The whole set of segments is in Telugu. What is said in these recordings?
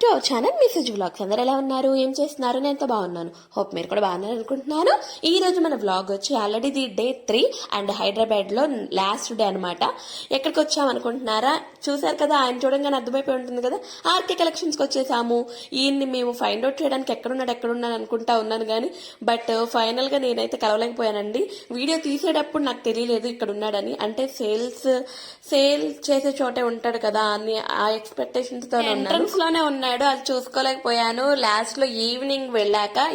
To our channel message vlogs. అందరు ఎలా ఉన్నారు, ఏం చేస్తున్నారు? నేను ఎంతో బాగున్నాను. హోప్ మీరు కూడా బాగున్నారు అనుకుంటున్నాను. ఈ రోజు మన వ్లాగ్ వచ్చి already the day 3 and Hyderabad లో లాస్ట్ డే అనమాట. ఎక్కడికి వచ్చాం అనుకుంటున్నారా? చూసారు కదా, ఆయన చూడంగానే అర్థమైపోయి ఉంటుంది కదా. ఆర్కే కలెక్షన్స్ కి వచ్చేసాము. ఈయన్ని మేము ఫైండ్ అవుట్ చేయడానికి ఎక్కడున్నాను అనుకుంటా ఉన్నాను కానీ బట్ ఫైనల్ గా నేనైతే కలవలేకపోయానండి. వీడియో తీసేటప్పుడు నాకు తెలియలేదు ఇక్కడ ఉన్నాడని. అంటే సేల్ చేసే చోటే ఉంటాడు కదా అని ఆ ఎక్స్పెక్టేషన్స్ తో ఎంట్రన్స్ లోనే ఉన్నాడు. అది చూసుకోలేకపోయాను. లాస్ట్ లో ఈవినింగ్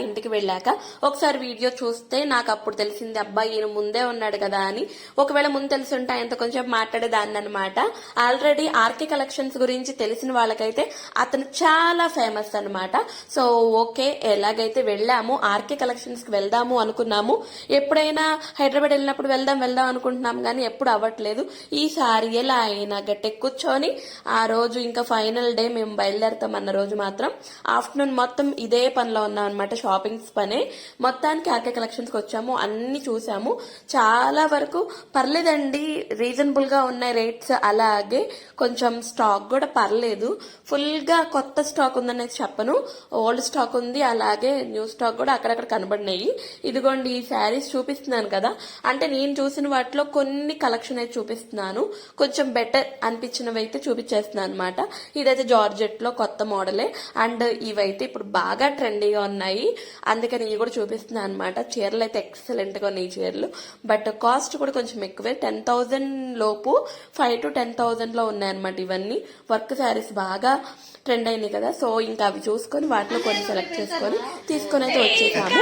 ఇంటికి వెళ్ళాక ఒకసారి వీడియో చూస్తే నాకు అప్పుడు తెలిసింది, అబ్బా ఈయన ముందే ఉన్నాడు కదా అని. ఒకవేళ ముందు తెలిసి ఉంటే ఆయనతో కొంచెం మాట్లాడేదాన్ని అనమాట. ఆల్రెడీ ఆర్కే కలెక్షన్స్ గురించి తెలిసిన వాళ్ళకైతే అతను చాలా ఫేమస్ అనమాట. సో ఓకే, ఎలాగైతే వెళ్ళాము ఆర్కే కలెక్షన్స్ కి వెళ్దాము అనుకున్నాము. ఎప్పుడైనా హైదరాబాద్ వెళ్ళినప్పుడు వెళ్దాం అనుకుంటున్నాం కానీ ఎప్పుడు అవ్వట్లేదు. ఈసారి ఎలా అయినా గట్టి కూర్చొని ఆ రోజు ఇంకా ఫైనల్ డే మేము బయలుదేరుతాం అన్న రోజు మాత్రం ఆఫ్టర్నూన్ మొత్తం ఇదే పనిలో ఉన్నాం అనమాట. షాపింగ్స్ పనే. మొత్తానికి ఆర్కే కలెక్షన్స్ కి వచ్చాము, అన్ని చూసాము. చాలా వరకు పర్లేదండి, రీజనబుల్ గా ఉన్నాయి రేట్స్. అలాగే కొంచెం స్టాక్ కూడా పర్లేదు. ఫుల్ గా కొత్త స్టాక్ ఉందనేది చెప్పను, ఓల్డ్ స్టాక్ ఉంది. అలాగే న్యూ స్టాక్ కూడా అక్కడక్కడ కనబడినాయి. ఇదిగోండి ఈ శారీస్ చూపిస్తున్నాను కదా, అంటే నేను చూసిన వాటిలో కొన్ని కలెక్షన్ అయితే చూపిస్తున్నాను. కొంచెం బెటర్ అనిపించినవి అయితే చూపించేస్తున్నాను అనమాట. ఇదైతే జార్జెట్ లో కొత్త మోడలే అండ్ ఇవైతే ఇప్పుడు బాగా ట్రెండీగా ఉన్నాయి, అందుకని ఇవి కూడా చూపిస్తున్నాను అనమాట. చీరలు అయితే ఎక్సలెంట్ గా ఉన్నాయి చీరలు, బట్ కాస్ట్ కూడా కొంచెం ఎక్కువే. 10,000 లోపు 5 to 10,000 లో ఉన్నాయన్నమాట. ఇవన్నీ వర్క్ శారీస్ బాగా ట్రెండ్ అయింది కదా. సో ఇంకా అవి చూసుకొని వాటిలో కొన్ని సెలెక్ట్ చేసుకొని తీసుకొని అయితే వచ్చేసాము.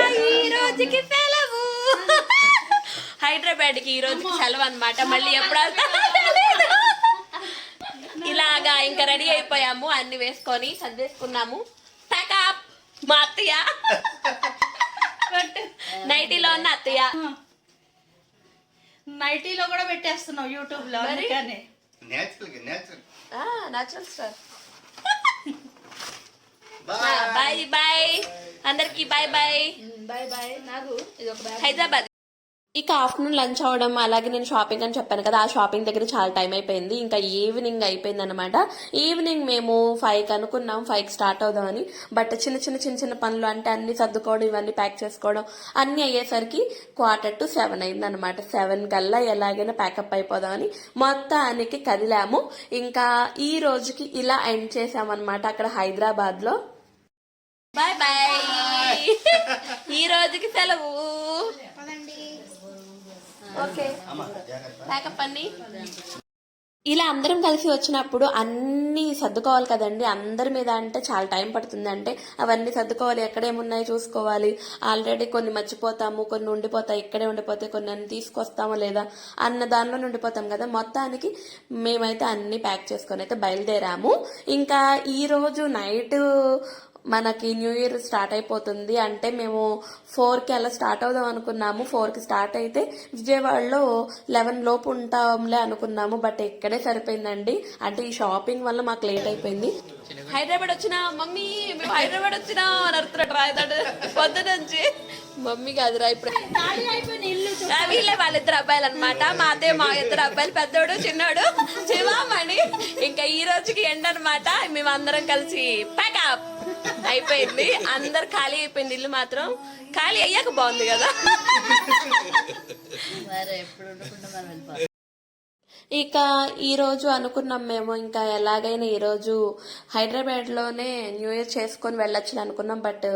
హైదరాబాద్ కి ఈ రోజుకి సెలవు అనమాట. మళ్ళీ ఎప్పుడు ఇలాగా ఇంకా రెడీ అయిపోయాము, అన్ని వేసుకొని సర్దేసుకున్నాము. ప్యాకప్ మా అత్తయ్య నైటీలో ఉన్న అత్తయ్య నైటీలో కూడా పెట్టేస్తున్నావు యూట్యూబ్ లో. Natural star. బాయ్ బాయ్ అందరికి, బాయ్ బాయ్ బాయ్ బాయ్. నాకు ఇది ఒక హైదరాబాద్. ఇక ఆఫ్టర్నూన్ లంచ్ అవడం, అలాగే నేను షాపింగ్ అని చెప్పాను కదా, ఆ షాపింగ్ దగ్గర చాలా టైం అయిపోయింది. ఇంకా ఈవినింగ్ అయిపోయింది అనమాట. ఈవినింగ్ మేము 5 అనుకున్నాం, 5 స్టార్ట్ అవుదామని. బట్ చిన్న పనులు అంటే అన్ని సర్దుకోవడం, ఇవన్నీ ప్యాక్ చేసుకోవడం అన్ని అయ్యేసరికి 6:45 అయింది అనమాట. 7 కల్లా ఎలాగైనా ప్యాకప్ అయిపోదామని మొత్తానికి కదిలాము. ఇంకా ఈ రోజుకి ఇలా ఎండ్ చేసామన్నమాట అక్కడ హైదరాబాద్ లో. Bye bye. ఈ రోజుకి సెలవు. ఓకే, ప్యాకప్ అన్ని. ఇలా అందరం కలిసి వచ్చినప్పుడు అన్ని సర్దుకోవాలి కదండి. అందరి మీద అంటే చాలా టైం పడుతుంది. అంటే అవన్నీ సర్దుకోవాలి, ఎక్కడేమున్నాయి చూసుకోవాలి. ఆల్రెడీ కొన్ని మర్చిపోతాము, కొన్ని ఉండిపోతాయి, ఇక్కడే ఉండిపోతాయి, కొన్ని అన్ని తీసుకొస్తామో లేదా అన్న దానిలో ఉండిపోతాం కదా. మొత్తానికి మేమైతే అన్ని ప్యాక్ చేసుకొని అయితే బయలుదేరాము. ఇంకా ఈ రోజు నైట్ మనకి న్యూ ఇయర్ స్టార్ట్ అయిపోతుంది. అంటే మేము 4కి అలా స్టార్ట్ అవుదాం అనుకున్నాము. 4కి స్టార్ట్ అయితే విజయవాడలో 11 లోపు ఉంటాంలే అనుకున్నాము. బట్ ఇక్కడే సరిపోయిందండి. అంటే ఈ షాపింగ్ వల్ల మాకు లేట్ అయిపోయింది. హైదరాబాద్ వచ్చినా మమ్మీ, మేము హైదరాబాద్ వచ్చినా నడుతున్నాడు రాయదాడు పొద్దు నుంచి. మమ్మీ కాదురా, ఇప్పుడు వీళ్ళే వాళ్ళిద్దరు అబ్బాయిలు అనమాట. మా అదే మా ఇద్దరు అబ్బాయిలు, పెద్దోడు చిన్నోడు శివామణి. ఇంకా ఈ రోజుకి ఎండ్ అనమాట. మేము అందరం కలిసి ప్యాకప్ అయిపోయింది. అందరు ఖాళీ అయిపోయింది. ఇల్లు మాత్రం ఖాళీ అయ్యాక బాగుంది కదా. ఇక ఈ రోజు అనుకున్నాం మేము, ఇంకా ఎలాగైనా ఈ రోజు హైదరాబాద్ లోనే న్యూ ఇయర్ చేసుకొని వెళ్ళొచ్చు అనుకున్నాం. బట్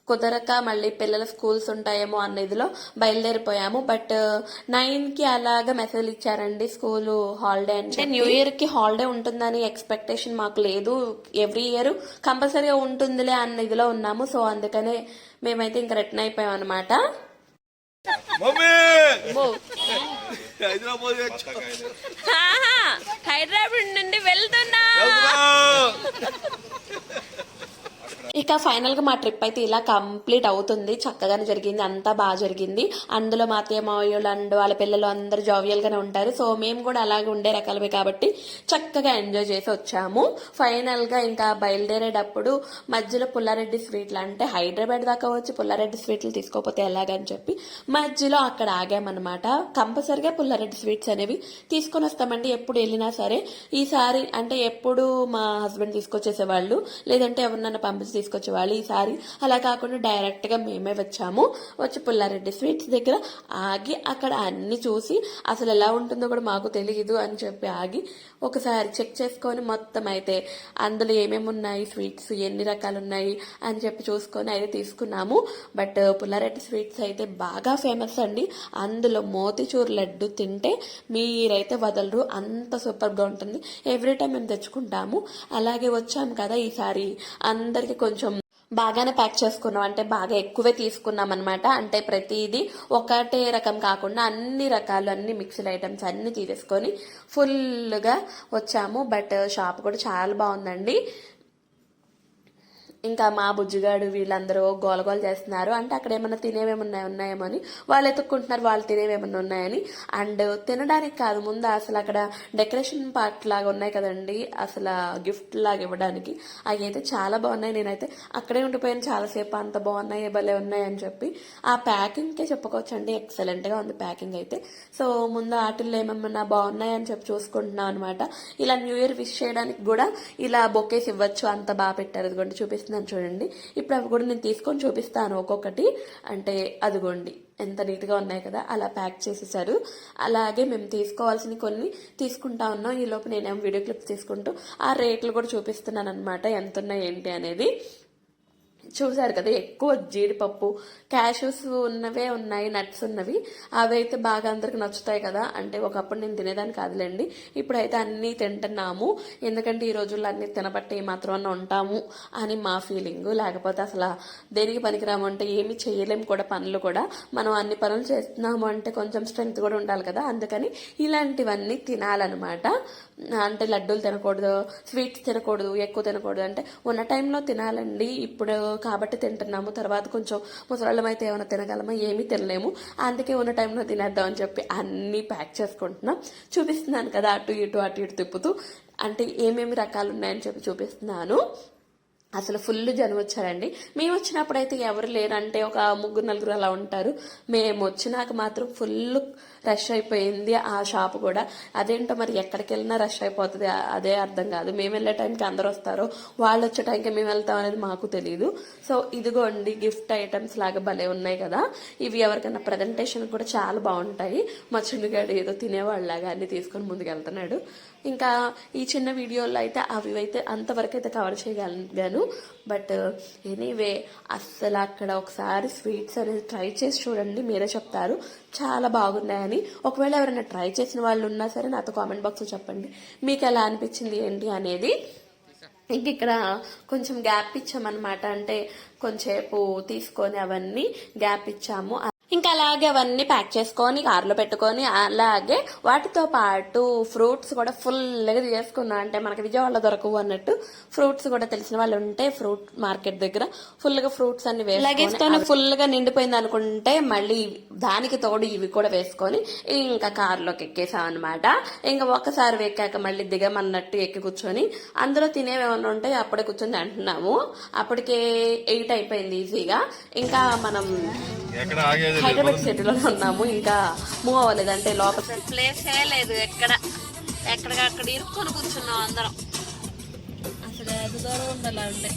కుదరక మళ్ళీ పిల్లల స్కూల్స్ ఉంటాయేమో అన్న ఇదిలో బయలుదేరిపోయాము. బట్ 9కి అలాగా మెసేజ్ ఇచ్చారండి, స్కూల్ హాలిడే అంటే. న్యూ ఇయర్ కి హాలిడే ఉంటుందని ఎక్స్పెక్టేషన్ మాకు లేదు. ఎవ్రీ ఇయర్ కంపల్సరీగా ఉంటుందిలే అన్న ఇదిలో ఉన్నాము. సో అందుకనే మేమైతే ఇంకా రిటర్న్ అయిపోయాం అనమాట. హైదరాబాద్ నుండి వెళ్తున్నా. ఇక ఫైనల్ గా మా ట్రిప్ అయితే ఇలా కంప్లీట్ అవుతుంది. చక్కగానే జరిగింది, అంతా బాగా జరిగింది. అందులో మా అత్తయ్య మావయ్యలు అండ్ వాళ్ళ పిల్లలు అందరూ జావియల్ గానే ఉంటారు. సో మేము కూడా అలాగే ఉండే రకాలమే కాబట్టి చక్కగా ఎంజాయ్ చేసి వచ్చాము. ఫైనల్ గా ఇంకా బయలుదేరేటప్పుడు మధ్యలో పుల్లారెడ్డి స్వీట్లు, అంటే హైదరాబాద్ దాకా వచ్చి పుల్లారెడ్డి స్వీట్లు తీసుకోకపోతే ఎలాగని చెప్పి మధ్యలో అక్కడ ఆగామన్నమాట. కంపల్సరిగా పుల్లారెడ్డి స్వీట్స్ అనేవి తీసుకొని వస్తామండి ఎప్పుడు వెళ్ళినా సరే. ఈసారి అంటే ఎప్పుడు మా హస్బెండ్ తీసుకొచ్చేసేవాళ్ళు, లేదంటే ఎవరినన్నా పంపించి తీసుకొచ్చేవాళ్ళు. ఈసారి అలా కాకుండా డైరెక్ట్ గా మేమే వచ్చి పుల్లారెడ్డి స్వీట్స్ దగ్గర ఆగి అక్కడ అన్ని చూసి అసలు ఎలా ఉంటుందో కూడా మాకు తెలియదు అని చెప్పి ఆగి ఒకసారి చెక్ చేసుకొని మొత్తం అయితే అందులో ఏమేమి ఉన్నాయి, స్వీట్స్ ఎన్ని రకాలు ఉన్నాయి అని చెప్పి చూసుకొని అయితే తీసుకున్నాము. బట్ పుల్లారెడ్డి స్వీట్స్ అయితే బాగా ఫేమస్ అండి. అందులో మోతిచూర్ లడ్డు తింటే మీరైతే వదలరు, అంత సూపర్ గా ఉంటుంది. ఎవ్రీ టైం మేము తెచ్చుకుంటాము. అలాగే వచ్చాము కదా, ఈసారి అందరికి కొంచెం బాగానే ప్యాక్ చేసుకున్నాం, అంటే బాగా ఎక్కువే తీసుకున్నాం అనమాట. అంటే ప్రతిదీ ఒకటే రకం కాకుండా అన్ని రకాలు, అన్ని మిక్స్డ్ ఐటమ్స్ అన్ని తీసేసుకొని ఫుల్గా వచ్చాము. బట్ షాప్ కూడా చాలా బాగుందండి. ఇంకా మా బుజ్జిగాడు వీళ్ళందరూ గోలగోల చేస్తున్నారు. అంటే అక్కడ ఏమన్నా తినేవేమన్నా ఉన్నాయేమో అని వాళ్ళు ఎత్తుక్కుంటున్నారు, వాళ్ళు తినేవేమన్నా ఉన్నాయని. అండ్ తినడానికి కాదు, ముందు అసలు అక్కడ డెకరేషన్ పార్ట్ లాగా ఉన్నాయి కదండి, అసలు గిఫ్ట్ లాగా ఇవ్వడానికి, అవి అయితే చాలా బాగున్నాయి. నేనైతే అక్కడే ఉండిపోయాను చాలాసేపు, అంత బాగున్నాయి, భలే ఉన్నాయి అని చెప్పి. ఆ ప్యాకింగ్కే చెప్పుకోవచ్చు అండి, ఎక్సలెంట్ గా ఉంది ప్యాకింగ్ అయితే. సో ముందు ఆటిల్లో ఏమన్నా బాగున్నాయి అని చెప్పి చూసుకుంటున్నాం అనమాట. ఇలా న్యూ ఇయర్ విష్ చేయడానికి కూడా ఇలా బొకేస్ ఇవ్వచ్చు, అంత బాగా పెట్టారు. అదిగోండి చూపిస్తున్నాను చూడండి. ఇప్పుడు అవి కూడా నేను తీసుకొని చూపిస్తాను ఒక్కొక్కటి. అంటే అదిగోండి ఎంత నీట్గా ఉన్నాయి కదా, అలా ప్యాక్ చేసేసారు. అలాగే మేము తీసుకోవాల్సిన కొన్ని తీసుకుంటా ఉన్నాం. ఈ లోపు నేనేమో వీడియో క్లిప్స్ తీసుకుంటూ ఆ రేట్లు కూడా చూపిస్తున్నాను అనమాట, ఎంత ఉన్నాయి ఏంటి అనేది. చూసారు కదా, ఎక్కువ జీడిపప్పు క్యాషూస్ ఉన్నవే ఉన్నాయి, నట్స్ ఉన్నవి. అవి అయితే బాగా అందరికి నచ్చుతాయి కదా. అంటే ఒకప్పుడు నేను తినేదాన్ని కాదులేండి, ఇప్పుడైతే అన్నీ తింటున్నాము. ఎందుకంటే ఈ రోజుల్లో అన్ని తినబట్టి మాత్రం ఉంటాము అని మా ఫీలింగ్. లేకపోతే అసలు దేనికి పనికిరాము, అంటే ఏమి చేయలేము కూడా, పనులు కూడా. మనం అన్ని పనులు చేస్తున్నాము అంటే కొంచెం స్ట్రెంగ్త్ కూడా ఉండాలి కదా. అందుకని ఇలాంటివన్నీ తినాలన్నమాట. అంటే లడ్డూలు తినకూడదు, స్వీట్స్ తినకూడదు, ఎక్కువ తినకూడదు, అంటే ఉన్న టైంలో తినాలండి. ఇప్పుడు కాబట్టి తింటున్నాము, తర్వాత కొంచెం ముసలాళ్ళం అయితే ఏమైనా తినగలమా, ఏమీ తినలేము. అందుకే ఉన్న టైంలో తినేద్దాం అని చెప్పి అన్నీ ప్యాక్ చేసుకుంటున్నాం. చూపిస్తున్నాను కదా, అటు ఇటు తిప్పుతూ, అంటే ఏమేమి రకాలు ఉన్నాయని చెప్పి చూపిస్తున్నాను. అసలు ఫుల్ జనం వచ్చారండి. మేము వచ్చినప్పుడు అయితే ఎవరు లేరు, అంటే ఒక 3-4 అలా ఉంటారు. మేము వచ్చినాక మాత్రం ఫుల్ రష్ అయిపోయింది ఆ షాప్ కూడా. అదేంటో మరి ఎక్కడికి వెళ్ళినా రష్ అయిపోతుంది, అదే అర్థం కాదు. మేము వెళ్ళే టైంకి అందరు వస్తారో వాళ్ళు వచ్చే టైంకి మేము వెళ్తాం అనేది మాకు తెలియదు. సో ఇదిగోండి గిఫ్ట్ ఐటమ్స్ లాగా భలే ఉన్నాయి కదా. ఇవి ఎవరికైనా ప్రజెంటేషన్ కూడా చాలా బాగుంటాయి. మా చిన్నగాడు ఏదో తినేవాళ్ళలాగా అన్ని తీసుకొని ముందుకు వెళ్తున్నాడు. ఇంకా ఈ చిన్న వీడియోలో అయితే అవి అయితే అంతవరకు అయితే కవర్ చేయగలిగాను. బట్ ఎనీవే, అస్సలు అక్కడ ఒకసారి స్వీట్స్ అనేది ట్రై చేసి చూడండి, మీరే చెప్తారు చాలా బాగున్నాయని. ఒకవేళ ఎవరైనా ట్రై చేసిన వాళ్ళు ఉన్నా సరే నాతో కామెంట్ బాక్స్లో చెప్పండి మీకు ఎలా అనిపించింది ఏంటి అనేది. ఇంక ఇక్కడ కొంచెం గ్యాప్ ఇచ్చామన్నమాట, అంటే కొంచెంసేపు తీసుకొని అవన్నీ గ్యాప్ ఇచ్చాము. ఇంకా అలాగే అవన్నీ ప్యాక్ చేసుకొని కార్లో పెట్టుకొని, అలాగే వాటితో పాటు ఫ్రూట్స్ కూడా ఫుల్గా చేసుకున్నాం. అంటే మనకి విజయవాడలో దొరకవు అన్నట్టు ఫ్రూట్స్ కూడా తెలిసిన వాళ్ళు ఉంటే ఫ్రూట్ మార్కెట్ దగ్గర ఫుల్గా ఫ్రూట్స్ అన్ని వేసుకొని ఫుల్గా నిండిపోయింది అనుకుంటే మళ్ళీ దానికి తోడు ఇవి కూడా వేసుకొని ఇంకా కార్లోకి ఎక్కేసాం అనమాట. ఇంకా ఒకసారి ఎక్కాక మళ్ళీ దిగమన్నట్టు ఎక్కి కూర్చొని అందులో తినేవేమన్నా ఉంటే అప్పుడే కూర్చొని అంటున్నాము. అప్పటికే 8 అయిపోయింది ఈజీగా. ఇంకా మనం హైదరాబాద్ సిటీలో ఉన్నాము, ఇంకా మూవ్ అవ్వలేదు. అంటే లోపల ప్లేసే లేదు, ఎక్కడికక్కడ ఇరుక్కొని కూర్చున్నాం అందరం. అసలు ఎంత దూరం ఉండాలి అంటే.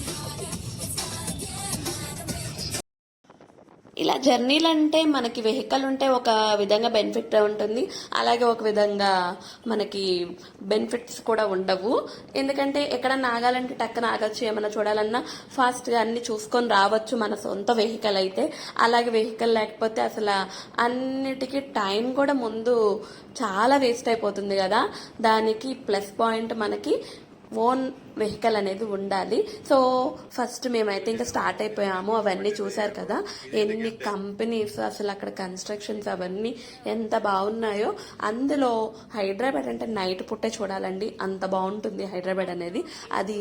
ఇలా జర్నీలు అంటే మనకి వెహికల్ ఉంటే ఒక విధంగా బెనిఫిట్ ఉంటుంది, అలాగే ఒక విధంగా మనకి బెనిఫిట్స్ కూడా ఉండవు. ఎందుకంటే ఎక్కడన్నా ఆగాలంటే టక్కన ఆగచ్చు, ఏమన్నా చూడాలన్నా ఫాస్ట్గా అన్ని చూసుకొని రావచ్చు మన సొంత వెహికల్ అయితే. అలాగే వెహికల్ లేకపోతే అసలు అన్నిటికీ టైం కూడా ముందు చాలా వేస్ట్ అయిపోతుంది కదా. దానికి ప్లస్ పాయింట్ మనకి ఓన్ వెహికల్ అనేది ఉండాలి. సో ఫస్ట్ మేమైతే ఇంకా స్టార్ట్ అయిపోయాము. అవన్నీ చూసారు కదా, ఎన్ని కంపెనీస్, అసలు అక్కడ కన్స్ట్రక్షన్స్ అవన్నీ ఎంత బాగున్నాయో. అందులో హైదరాబాద్ అంటే నైట్ పుట్టే చూడాలండి, అంత బాగుంటుంది హైదరాబాద్ అనేది. అది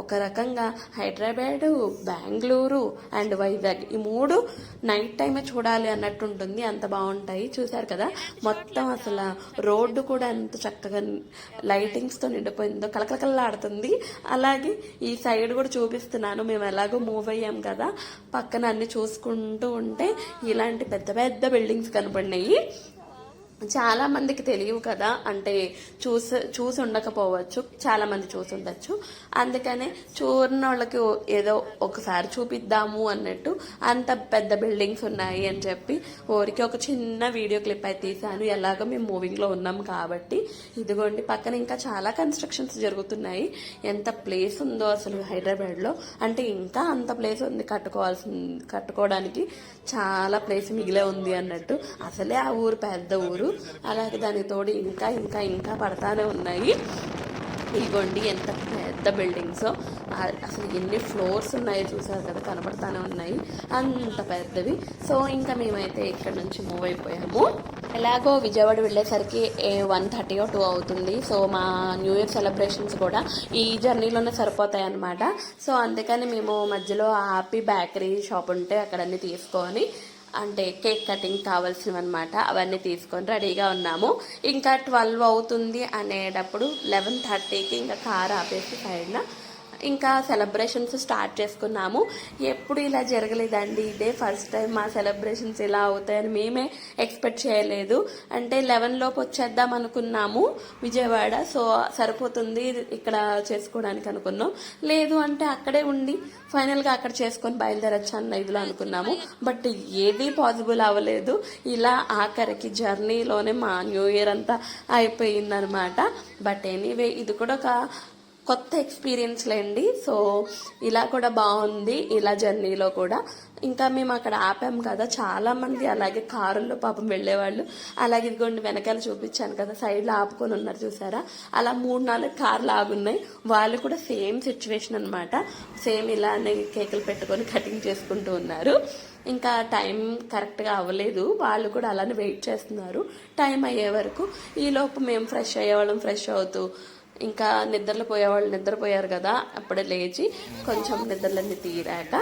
ఒక రకంగా హైదరాబాద్, బెంగళూరు అండ్ వైజాగ్ ఈ మూడు నైట్ టైమే చూడాలి అన్నట్టు ఉంటుంది, అంత బాగుంటాయి. చూసారు కదా, మొత్తం అసలు రోడ్డు కూడా ఎంత చక్కగా లైటింగ్స్ తో నిండిపోయిందో, కలకలకల్లాడుతుంది. అలాగే ఈ సైడ్ కూడా చూపిస్తున్నాను, మేము ఎలాగో మూవ్ అయ్యాం కదా, పక్కన అన్ని చూసుకుంటూ ఉంటే ఇలాంటి పెద్ద పెద్ద బిల్డింగ్స్ కనపడినాయి. చాలా మందికి తెలియవు కదా, అంటే చూసి ఉండకపోవచ్చు, చాలా మంది చూసి ఉండొచ్చు. అందుకనే చూడని వాళ్ళకి ఏదో ఒకసారి చూపిద్దాము అన్నట్టు అంత పెద్ద బిల్డింగ్స్ ఉన్నాయి అని చెప్పి ఊరికి ఒక చిన్న వీడియో క్లిప్ అయితే తీసాను. ఎలాగో మేము మూవింగ్ లో ఉన్నాం కాబట్టి. ఇదిగోండి, పక్కన ఇంకా చాలా కన్స్ట్రక్షన్స్ జరుగుతున్నాయి. ఎంత ప్లేస్ ఉందో అసలు హైదరాబాద్ లో, అంటే ఇంకా అంత ప్లేస్ ఉంది కట్టుకోవడానికి, చాలా ప్లేస్ మిగిలే ఉంది అన్నట్టు. అసలే ఆ ఊరు పెద్ద ఊరు, అలాగే దాని తోడు ఇంకా ఇంకా ఇంకా పడతానే ఉన్నాయి. ఇదిగోండి ఎంత పెద్ద బిల్డింగ్స్, అసలు ఎన్ని ఫ్లోర్స్ ఉన్నాయో చూసారు కదా, కనపడతానే ఉన్నాయి, అంత పెద్దవి. సో ఇంకా మేమైతే ఇక్కడ నుంచి మూవ్ అయిపోయాము. ఎలాగో విజయవాడ వెళ్ళేసరికి 1:30 or 2 అవుతుంది. సో మా న్యూ ఇయర్ సెలబ్రేషన్స్ కూడా ఈ జర్నీలోనే సరిపోతాయి అన్నమాట. సో అందుకని మేము మధ్యలో ఆపి బేకరీ షాప్ ఉంటే అక్కడ అన్ని తీసుకొని, అంటే కేక్ కటింగ్ కావాల్సినవి అనమాట, అవన్నీ తీసుకొని రెడీగా ఉన్నాము. ఇంకా 12 అవుతుంది అనేటప్పుడు 11:30కి ఇంకా కార్ ఆపేసి సైడ్న ఇంకా సెలబ్రేషన్స్ స్టార్ట్ చేసుకున్నాము. ఎప్పుడు ఇలా జరగలేదండి, ఇదే ఫస్ట్ టైం మా సెలబ్రేషన్స్ ఇలా అవుతాయని మేమే ఎక్స్పెక్ట్ చేయలేదు. అంటే 11 లోపు వచ్చేద్దాం అనుకున్నాము విజయవాడ, సో సరిపోతుంది ఇక్కడ చేసుకోవడానికి అనుకున్నాం. లేదు అంటే అక్కడే ఉండి ఫైనల్గా అక్కడ చేసుకొని బయలుదేరచ్చు అన్న ఇదిలో అనుకున్నాము. బట్ ఏది పాసిబుల్ అవ్వలేదు. ఇలా ఆఖరికి జర్నీలోనే మా న్యూ ఇయర్ అంతా అయిపోయిందనమాట. బట్ ఎనీవే ఇది కూడా ఒక కొత్త ఎక్స్పీరియన్స్ లేండి. సో ఇలా కూడా బాగుంది, ఇలా జర్నీలో కూడా. ఇంకా మేము అక్కడ ఆపాం కదా, చాలా మంది అలాగే కారుల్లో పాపం వెళ్ళేవాళ్ళు. అలాగే ఇదిగోండి వెనకాల చూపించాను కదా, సైడ్లో ఆపుకొని ఉన్నారు చూసారా, అలా 3-4 కార్లు ఆగున్నాయి. వాళ్ళు కూడా సేమ్ సిచ్యువేషన్ అనమాట, సేమ్ ఇలానే కేకులు పెట్టుకొని కటింగ్ చేసుకుంటూ ఉన్నారు. ఇంకా టైం కరెక్ట్గా అవ్వలేదు, వాళ్ళు కూడా అలానే వెయిట్ చేస్తున్నారు టైం అయ్యే వరకు. ఈలోపు మేము ఫ్రెష్ అయ్యేవాళ్ళం, ఫ్రెష్ అవుతూ ఇంకా నిద్రలో పోయేవాళ్ళు నిద్రపోయారు కదా, అప్పుడే లేచి కొంచెం నిద్రలన్నీ తీరాక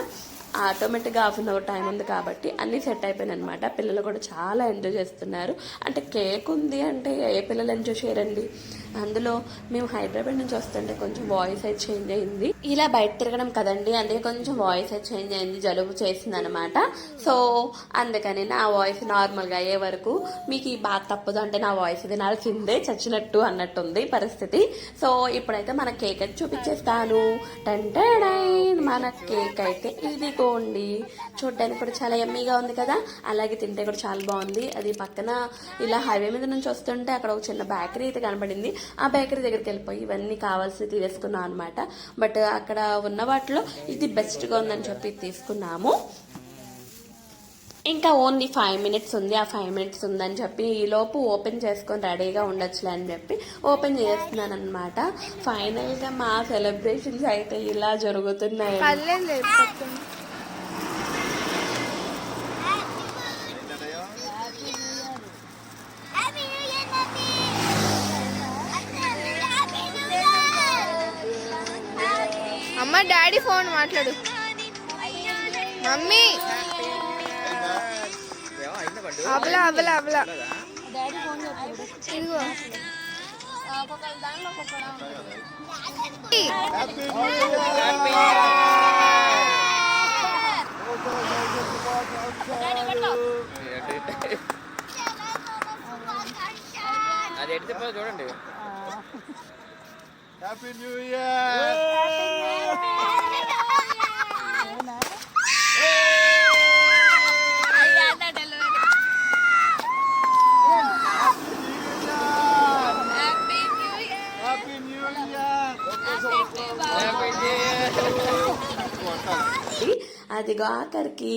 ఆటోమేటిక్గా 1/2 hour టైం ఉంది కాబట్టి అన్నీ సెట్ అయిపోయినాయి అనమాట. పిల్లలు కూడా చాలా ఎంజాయ్ చేస్తున్నారు. అంటే కేక్ ఉంది అంటే ఏ పిల్లలు ఎంజాయ్ చేయరండి. అందులో మేము హైదరాబాద్ నుంచి వస్తుంటే కొంచెం వాయిస్ అయితే చేంజ్ అయింది, ఇలా బయట తిరగడం కదండి, అందుకే కొంచెం వాయిస్ అయితే చేంజ్ అయింది, జలుబు చేసింది అనమాట. సో అందుకని నా వాయిస్ నార్మల్గా అయ్యే వరకు మీకు ఈ బాధ తప్పదు, అంటే నా వాయిస్ వినాల్సిందే చచ్చినట్టు అన్నట్టుంది పరిస్థితి. సో ఇప్పుడైతే మన కేక్ అయితే చూపించేస్తాను. టెంటైన్ మన కేక్ అయితే ఇదిగోండి, చూడ్డానికి కూడా చాలా యమ్మీగా ఉంది కదా, అలాగే తింటే కూడా చాలా బాగుంది. అది పక్కన ఇలా హైవే మీద నుంచి వస్తుంటే అక్కడ ఒక చిన్న బేకరీ అయితే కనబడింది. ఆ బేకరీ దగ్గరికి వెళ్ళిపోయి ఇవన్నీ కావాల్సి తీసుకున్నాం అనమాట. బట్ అక్కడ ఉన్న వాటిలో ఇది బెస్ట్గా ఉందని చెప్పి తీసుకున్నాము. ఇంకా ఓన్లీ 5 minutes ఉంది, ఆ 5 minutes ఉందని చెప్పి ఈ లోపు ఓపెన్ చేసుకొని రెడీగా ఉండొచ్చులే అని చెప్పి ఓపెన్ చేస్తున్నాను అనమాట. ఫైనల్గా మా సెలబ్రేషన్స్ అయితే ఇలా జరుగుతున్నాయి. అమ్మ డాడీ ఫోన్ మాట్లాడు. మమ్మీ అవలా అవలా అవలా ఇదిగో అది ఎడితే చూడండి. Happy new year. అదిగో ఆఖరికి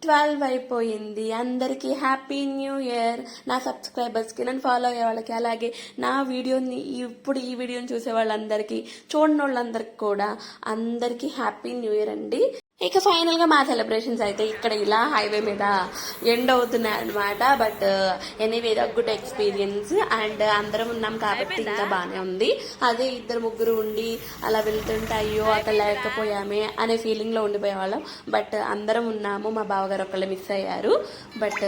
12 అయిపోయింది. అందరికీ హ్యాపీ న్యూ ఇయర్. నా సబ్స్క్రైబర్స్కి, నన్ను ఫాలో అయ్యే వాళ్ళకి, అలాగే నా వీడియోని ఇప్పుడు ఈ వీడియోని చూసే వాళ్ళందరికీ, చూడని వాళ్ళందరికీ కూడా అందరికీ హ్యాపీ న్యూ ఇయర్ అండి. ఇక ఫైనల్ గా మా సెలబ్రేషన్స్ అయితే ఇక్కడ ఇలా హైవే మీద ఎండ్ అవుతున్నాయి అనమాట. But anyway good experience and అందరం ఉన్నాం కాబట్టి ఇంకా బాగానే ఉంది. అదే ఇద్దరు ముగ్గురు ఉండి అలా వెళ్తుంటే అయ్యో అక్కడ లేకపోయామే అనే ఫీలింగ్ లో ఉండిపోయేవాళ్ళం. బట్ అందరం ఉన్నాము. మా బావగారు ఒకళ్ళు మిస్ అయ్యారు. బట్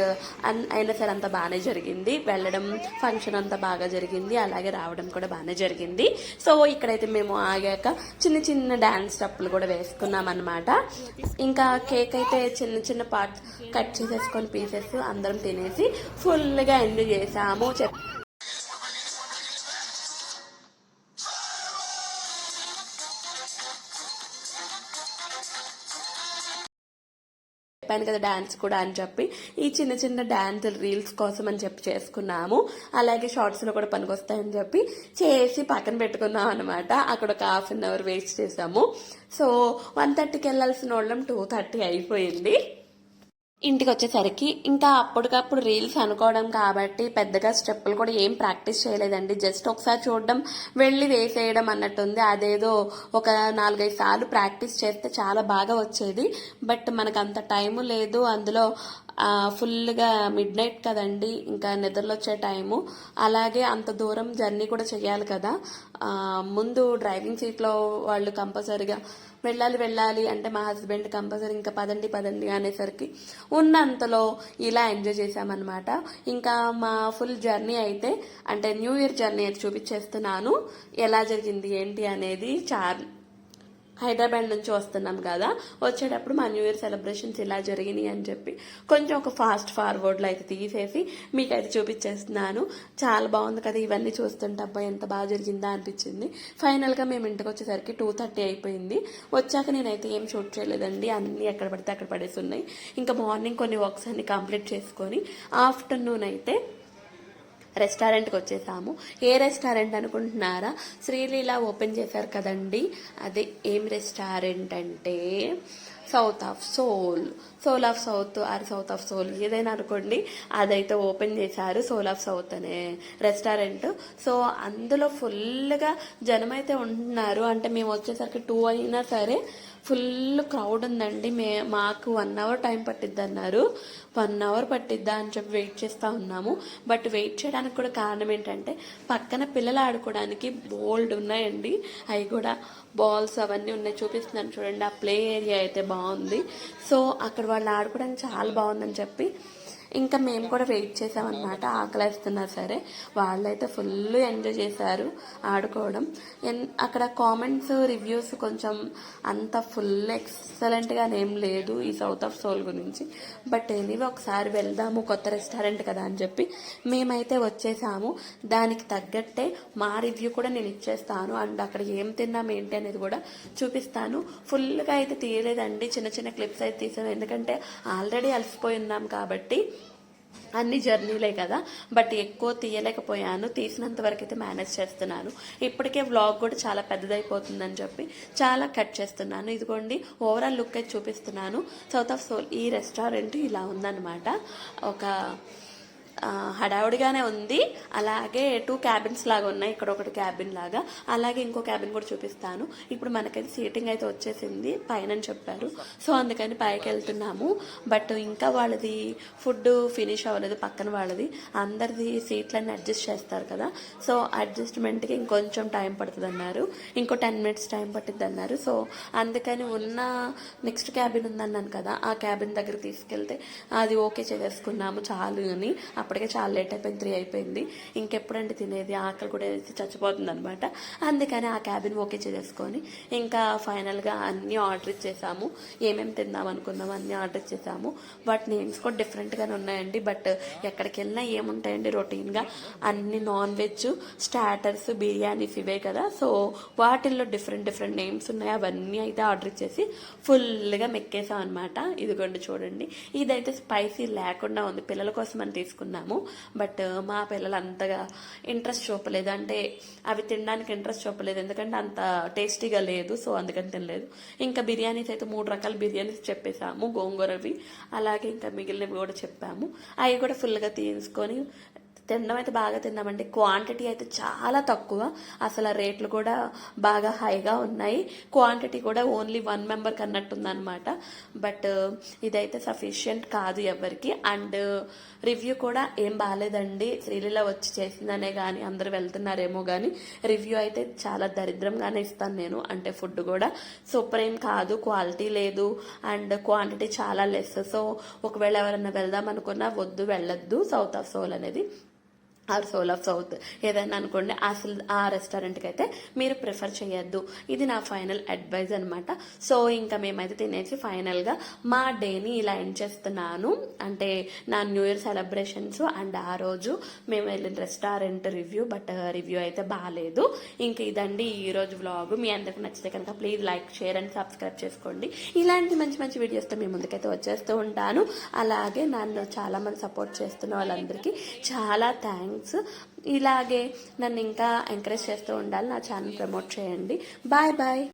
అయినా సరే అంతా బాగానే జరిగింది. వెళ్ళడం ఫంక్షన్ అంతా బాగా జరిగింది, అలాగే రావడం కూడా బాగానే జరిగింది. సో ఇక్కడైతే మేము ఆగాక చిన్న చిన్న డాన్స్ స్టెప్పులు కూడా వేసుకున్నాం అనమాట. ఇంకా కేక్ అయితే చిన్న చిన్న పార్ట్స్ కట్ చేసేసుకొని పీసెస్ అందరం తినేసి ఫుల్గా ఎంజాయ్ చేసాము. చెప్పాను కదా డాన్స్ కూడా అని చెప్పి ఈ చిన్న చిన్న డాన్స్ రీల్స్ కోసం అని చెప్పి చేసుకున్నాము. అలాగే షార్ట్స్ లో కూడా పనికొస్తాయని చెప్పి చేసి పక్కన పెట్టుకున్నాం అనమాట. అక్కడ ఒక ½ అవర్ వేస్ట్ చేసాము. సో 1:30కి వెళ్ళాల్సిన వాళ్ళం 2:30 అయిపోయింది. ఇంటికి వచ్చేసరికి ఇంకా అప్పటికప్పుడు రీల్స్ అనుకోవడం కాబట్టి పెద్దగా స్టెప్పులు కూడా ఏం ప్రాక్టీస్ చేయలేదండి. జస్ట్ ఒకసారి చూడడం, వెళ్ళి వేసేయడం అన్నట్టుంది. అదేదో ఒక 4-5 సార్లు ప్రాక్టీస్ చేస్తే చాలా బాగా వచ్చేది. బట్ మనకు అంత టైము లేదు. అందులో ఫుల్గా మిడ్ నైట్ కదండి, ఇంకా నిద్రలో వచ్చే టైము. అలాగే అంత దూరం జర్నీ కూడా చేయాలి కదా. ముందు డ్రైవింగ్ సీట్లో వాళ్ళు కంపల్సరీగా వెళ్ళాలి అంటే మా హస్బెండ్ కంపల్సరీ ఇంకా పదండి అనేసరికి ఉన్నంతలో ఇలా ఎంజాయ్ చేసామన్నమాట. ఇంకా మా ఫుల్ జర్నీ అయితే అంటే న్యూ ఇయర్ జర్నీ అయితే చూపించేస్తున్నాను. ఎలా జరిగింది ఏంటి అనేది. హైదరాబాద్ నుంచి వస్తున్నాం కదా, వచ్చేటప్పుడు మా న్యూ ఇయర్ సెలబ్రేషన్స్ ఇలా జరిగినాయి అని చెప్పి కొంచెం ఒక ఫాస్ట్ ఫార్వర్డ్లో అయితే తీసేసి మీకైతే చూపించేస్తున్నాను. చాలా బాగుంది కదా, ఇవన్నీ చూస్తుంటే అబ్బాయి ఎంత బాగా జరిగిందా అనిపించింది. ఫైనల్గా మేము ఇంటికి వచ్చేసరికి 2:30 అయిపోయింది. వచ్చాక నేనైతే ఏం షూట్ చేయలేదండి, అన్నీ ఎక్కడ పడితే అక్కడ పడేసి ఉన్నాయి. ఇంకా మార్నింగ్ కొన్ని వర్క్స్ అన్ని కంప్లీట్ చేసుకొని ఆఫ్టర్నూన్ అయితే రెస్టారెంట్కి వచ్చేసాము. ఏ రెస్టారెంట్ అనుకుంటున్నారా? శ్రీలీల ఓపెన్ చేశారు కదండి, అదే. ఏం రెస్టారెంట్ అంటే south of south or south of soul ఏదైనా అనుకోండి, అదైతే ఓపెన్ చేశారు. సోల్ ఆఫ్ సౌత్ అనే రెస్టారెంట్. సో అందులో ఫుల్గా జనం అయితే ఉంటున్నారు. అంటే మేము వచ్చేసరికి 2 అయినా సరే ఫుల్ క్రౌడ్ ఉందండి. మాకు 1 అవర్ టైం పట్టిద్ది అన్నారు. 1 అవర్ పట్టిద్దా అని చెప్పి వెయిట్ చేస్తూ ఉన్నాము. బట్ వెయిట్ చేయడానికి కూడా కారణం ఏంటంటే పక్కన పిల్లలు ఆడుకోవడానికి బోల్డ్ ఉన్నాయండి. అవి కూడా బాల్స్ అవన్నీ ఉన్నాయి, చూపిస్తున్నాను చూడండి. ఆ ప్లే ఏరియా అయితే బాగుంది. సో అక్కడ వాళ్ళు ఆడుకోవడానికి చాలా బాగుందని చెప్పి ఇంకా మేము కూడా వెయిట్ చేసామన్నమాట. ఆకలిస్తున్నా సరే వాళ్ళైతే ఫుల్ ఎంజాయ్ చేశారు ఆడుకోవడం. అక్కడ కామెంట్స్ రివ్యూస్ కొంచెం అంత ఫుల్ ఎక్సలెంట్గా ఏం లేదు ఈ సౌత్ ఆఫ్ సోల్ గురించి. బట్ ఎనీవే ఒకసారి వెళ్దాము, కొత్త రెస్టారెంట్ కదా అని చెప్పి మేమైతే వచ్చేసాము. దానికి తగ్గట్టే మా రివ్యూ కూడా నేను ఇచ్చేస్తాను. అండ్ అక్కడ ఏం తిన్నాం ఏంటి అనేది కూడా చూపిస్తాను. ఫుల్గా అయితే తీయలేదండి, చిన్న చిన్న క్లిప్స్ అయితే తీసాను. ఎందుకంటే ఆల్రెడీ అలసిపోయి ఉన్నాం కాబట్టి, అన్ని జర్నీలే కదా. బట్ ఎక్కువ తీయలేకపోయాను. తీసినంత వరకు అయితే మేనేజ్ చేస్తున్నాను. ఇప్పటికే వ్లాగ్ కూడా చాలా పెద్దదైపోతుందని చెప్పి చాలా కట్ చేస్తున్నాను. ఇదిగోండి ఓవరాల్ లుక్ అయితే చూపిస్తున్నాను. సౌత్ ఆఫ్ సోల్ ఈ రెస్టారెంట్ ఇలా ఉందన్నమాట. ఒక హడావుడిగానే ఉంది. అలాగే 2 క్యాబిన్స్ లాగా ఉన్నాయి. ఇక్కడ ఒకటి క్యాబిన్ లాగా, అలాగే ఇంకో క్యాబిన్ కూడా చూపిస్తాను. ఇప్పుడు మనకైతే సీటింగ్ అయితే వచ్చేసింది పైన చెప్పారు. సో అందుకని పైకి వెళ్తున్నాము. బట్ ఇంకా వాళ్ళది ఫుడ్ ఫినిష్ అవ్వలేదు, పక్కన వాళ్ళది. అందరిది సీట్లన్నీ అడ్జస్ట్ చేస్తారు కదా. సో అడ్జస్ట్మెంట్కి ఇంకొంచెం టైం పడుతుంది అన్నారు. ఇంకో 10 minutes టైం పట్టిద్ది అన్నారు. సో అందుకని ఉన్న నెక్స్ట్ క్యాబిన్ ఉందన్నాను కదా, ఆ క్యాబిన్ దగ్గర తీసుకెళ్తే అది ఓకే చేసేసుకున్నాము చాలు అని. అప్పటికే చాలా లేట్ అయిపోయింది, 3 అయిపోయింది. ఇంకెప్పుడంటే తినేది, ఆకలి కూడా వేసి చచ్చిపోతుంది అనమాట. అందుకని ఆ క్యాబిన్ ఓకే చేసేసుకొని ఇంకా ఫైనల్గా అన్నీ ఆర్డర్ ఇచ్చేసాము. ఏమేమి తిందాం అనుకుందాం అన్నీ ఆర్డర్ ఇచ్చేసాము. బట్ నేమ్స్ కూడా డిఫరెంట్గానే ఉన్నాయండి. బట్ ఎక్కడికి వెళ్ళినా ఏముంటాయండి, రొటీన్గా అన్ని నాన్ వెజ్ స్టార్టర్స్ బిర్యానీస్ ఇవే కదా. సో వాటిల్లో డిఫరెంట్ నేమ్స్ ఉన్నాయి. అవన్నీ అయితే ఆర్డర్ ఇచ్చేసి ఫుల్గా మెక్కేసాం అనమాట. ఇదిగోండి చూడండి, ఇదైతే స్పైసీ లేకుండా ఉంది, పిల్లల కోసం అని తీసుకున్నాం. అనుకున్నాము. బట్ మా పిల్లలు అంతగా ఇంట్రెస్ట్ చూపలేదు, అంటే అవి తినడానికి ఇంట్రెస్ట్ చూపలేదు, ఎందుకంటే అంత టేస్టీగా లేదు. సో అందుకని తినలేదు. ఇంకా బిర్యానీస్ అయితే 3 రకాల బిర్యానీస్ చెప్పేసాము, గోంగూరవి, అలాగే ఇంకా మిగిలినవి కూడా చెప్పాము. అవి కూడా ఫుల్గా తీసుకొని తినడం అయితే బాగా తిన్నామండి. క్వాంటిటీ అయితే చాలా తక్కువ, అసలు రేట్లు కూడా బాగా హైగా ఉన్నాయి. క్వాంటిటీ కూడా ఓన్లీ 1 మెంబర్కి అన్నట్టుంది అనమాట. బట్ ఇదైతే సఫిషియంట్ కాదు ఎవరికి. అండ్ రివ్యూ కూడా ఏం బాగాలేదండి. శ్రీలీల వచ్చి చేసిందనే కానీ అందరు వెళ్తున్నారేమో కానీ రివ్యూ అయితే చాలా దరిద్రంగానే ఇస్తాను నేను. అంటే ఫుడ్ కూడా సూపర్ ఏం కాదు, క్వాలిటీ లేదు, అండ్ క్వాంటిటీ చాలా లెస్. సో ఒకవేళ ఎవరైనా వెళ్దాం అనుకున్నా వద్దు, వెళ్ళొద్దు సౌత్ ఆఫ్ సోల్ అనేది, ఆర్ సోల్ ఆఫ్ సౌత్ ఏదైనా అనుకోండి, అసలు ఆ రెస్టారెంట్కి అయితే మీరు ప్రిఫర్ చేయొద్దు. ఇది నా ఫైనల్ అడ్వైజ్ అనమాట. సో ఇంకా మేమైతే తినేసి ఫైనల్గా మా డేని ఇలా ఎండ్ చేస్తున్నాను. అంటే నా న్యూ ఇయర్ సెలబ్రేషన్స్ అండ్ ఆ రోజు మేము వెళ్ళిన రెస్టారెంట్ రివ్యూ. బట్ రివ్యూ అయితే బాగాలేదు. ఇంకా ఇదండి ఈరోజు వ్లాగ్. మీ అందరికి నచ్చితే కనుక please like, share and subscribe చేసుకోండి. ఇలాంటి మంచి మంచి వీడియోస్తో మీ ముందుకైతే వచ్చేస్తూ ఉంటాను. అలాగే నన్ను చాలా మంది సపోర్ట్ చేస్తున్న వాళ్ళందరికీ చాలా థ్యాంక్స్. ఇలాగే నన్ను ఇంకా ఎంకరేజ్ చేస్తూ ఉండాలి, నా ఛానల్ ప్రమోట్ చేయండి. Bye bye.